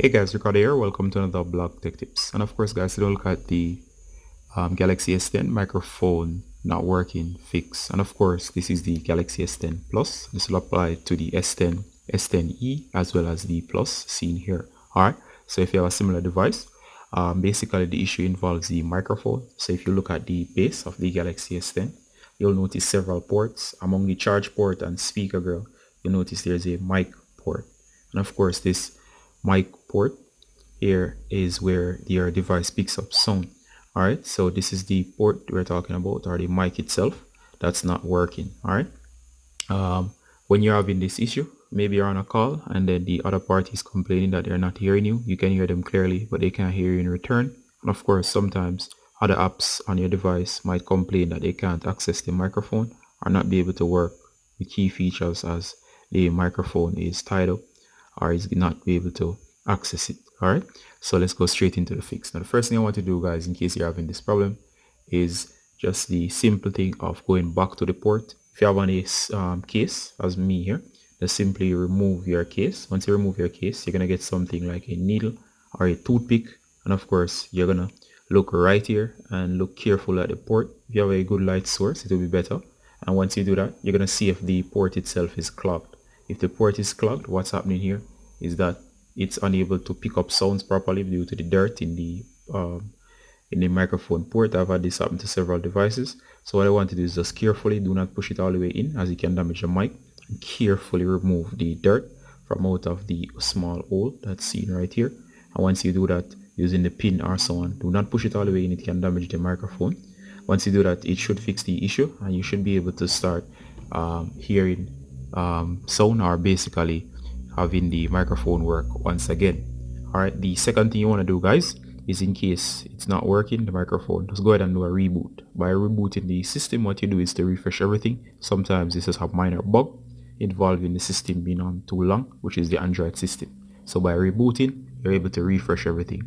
Hey guys, Ricardo here. Welcome to another blog tech tips. And of course, guys, today we'll look at the Galaxy S10 microphone not working fix. And of course, this is the Galaxy S10 Plus. This will apply to the S10, S10e, as well as the Plus seen here. All right. So if you have a similar device, basically the issue involves the microphone. So if you look at the base of the Galaxy S10, you'll notice several ports. Among the charge port and speaker grill, you'll notice there's a mic port. And of course, this mic port here is where your device picks up sound. All right, so this is the port we're talking about, or the mic itself that's not working. All right, when you're having this issue, maybe you're on a call and then the other party is complaining that they're not hearing you. You can hear them clearly, but they can't hear you in return. And of course, sometimes other apps on your device might complain that they can't access the microphone or not be able to work with key features as the microphone is tied up or is not be able to access it. All right, so let's go straight into the fix. Now the first thing I want to do, guys, in case you're having this problem, is just the simple thing of going back to the port. If you have any case as me here, just simply remove your case. Once you remove your case, you're gonna get something like a needle or a toothpick, and of course you're gonna look right here and look careful at the port. If you have a good light source, it will be better. And once you do that, you're gonna see if the port itself is clogged. If the port is clogged, what's happening here is that it's unable to pick up sounds properly due to the dirt in the microphone port. I've had this happen to several devices. So what I want to do is just carefully, do not push it all the way in as it can damage the mic, and carefully remove the dirt from out of the small hole that's seen right here. And once you do that using the pin or so on, do not push it all the way in, it can damage the microphone. Once you do that, it should fix the issue and you should be able to start hearing sound, or basically having the microphone work once again. All right, the second thing you want to do, guys, is in case it's not working, the microphone, just go ahead and do a reboot. By rebooting the system, what you do is to refresh everything. Sometimes this is a minor bug involving the system being on too long, which is the Android system. So by rebooting, you're able to refresh everything.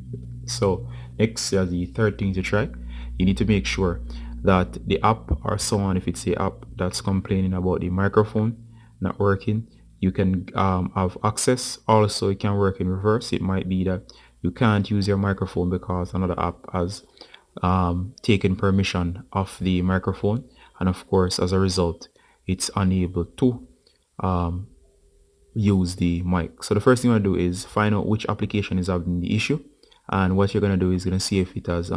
So next, the third thing to try, you need to make sure that the app or so on, if it's the app that's complaining about the microphone not working, you can have access. Also, it can work in reverse. It might be that you can't use your microphone because another app has taken permission of the microphone, and of course, as a result, it's unable to use the mic. So the first thing you want to do is find out which application is having the issue, and what you're going to do is going to see if it has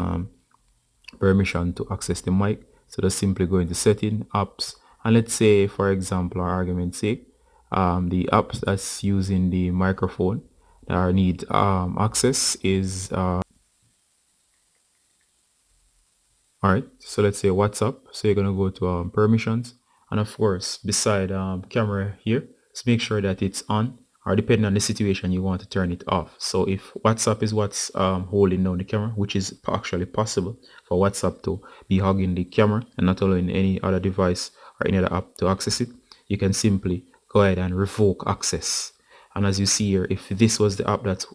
permission to access the mic. So just simply go into setting, apps, and let's say, for example, our argument's sake, the app that's using the microphone that need access is all right, so let's say WhatsApp. So you're gonna go to permissions, and of course beside camera here, just make sure that it's on, or depending on the situation you want to turn it off. So if WhatsApp is what's holding down the camera, which is actually possible for WhatsApp to be hugging the camera and not allowing any other device or any other app to access it, you can simply go ahead and revoke access. And as you see here, if this was the app that's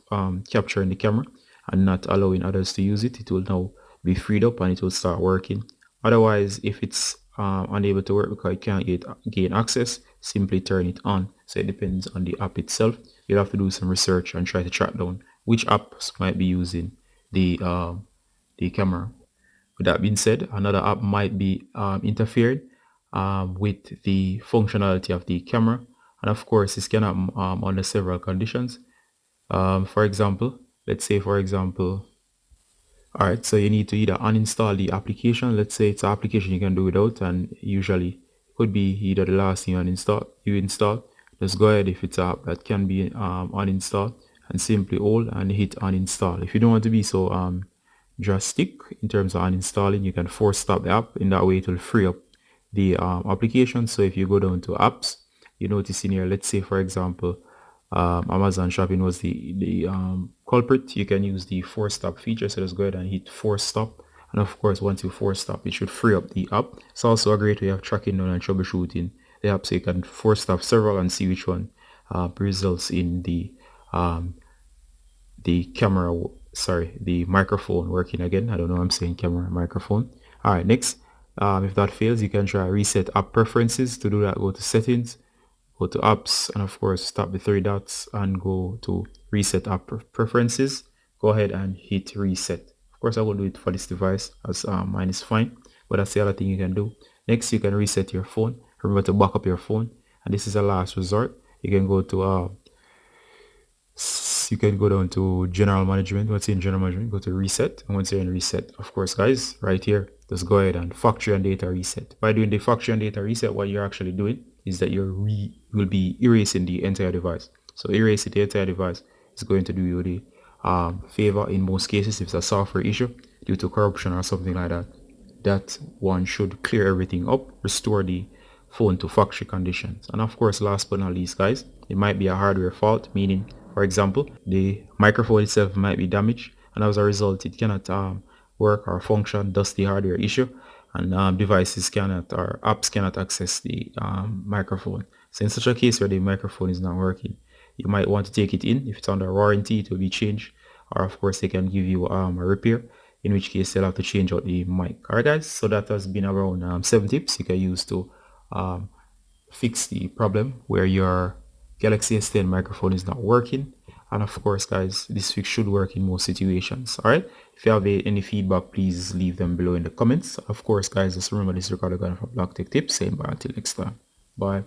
capturing the camera and not allowing others to use it, it will now be freed up and it will start working. Otherwise, if it's unable to work because it can't gain access, simply turn it on. So it depends on the app itself. You'll have to do some research and try to track down which apps might be using the camera. With that being said, another app might be interfering with the functionality of the camera, and of course this can happen under several conditions. For example, let's say for example, all right, so you need to either uninstall the application. Let's say it's an application you can do without, and usually it could be either the last thing you install. Just go ahead, if it's an app that can be uninstalled, and simply hold and hit uninstall. If you don't want to be so drastic in terms of uninstalling, you can force stop the app. In that way it will free up the application. So if you go down to apps, you notice in here, let's say for example, Amazon shopping was the culprit. You can use the force stop feature. So just go ahead and hit force stop, and of course once you force stop, it should free up the app. It's also a great way of tracking down and troubleshooting the app, so you can force stop several and see which one results in the camera, sorry, the microphone working again. I don't know, I'm saying camera, microphone. All right, next, if that fails, you can try reset app preferences. To do that, go to settings, go to apps, and of course tap the three dots and go to reset app preferences, go ahead and hit reset. Of course, I will do it for this device as mine is fine, but that's the other thing you can do. Next, you can reset your phone. Remember to back up your phone, and this is a last resort. You can go to you can go down to general management. Once you're in general management, go to reset, and once you're in reset, of course guys, right here, just go ahead and factory and data reset. By doing the factory and data reset, what you're actually doing is that will be erasing the entire device. So erasing the entire device is going to do you the favor in most cases. If it's a software issue due to corruption or something like that, that one should clear everything up, restore the phone to factory conditions. And of course, last but not least guys, it might be a hardware fault, meaning for example the microphone itself might be damaged, and as a result it cannot work or function, thus the hardware issue, and devices cannot or apps cannot access the microphone. So in such a case where the microphone is not working, you might want to take it in. If it's under warranty, it will be changed, or of course they can give you a repair, in which case they'll have to change out the mic. Alright guys, so that has been around 7 tips you can use to fix the problem where your Galaxy S10 microphone is not working. And of course guys, this fix should work in most situations. Alright, if you have any feedback, please leave them below in the comments. Of course guys, just remember this recording from Black Tech Tips, saying bye until next time. Bye.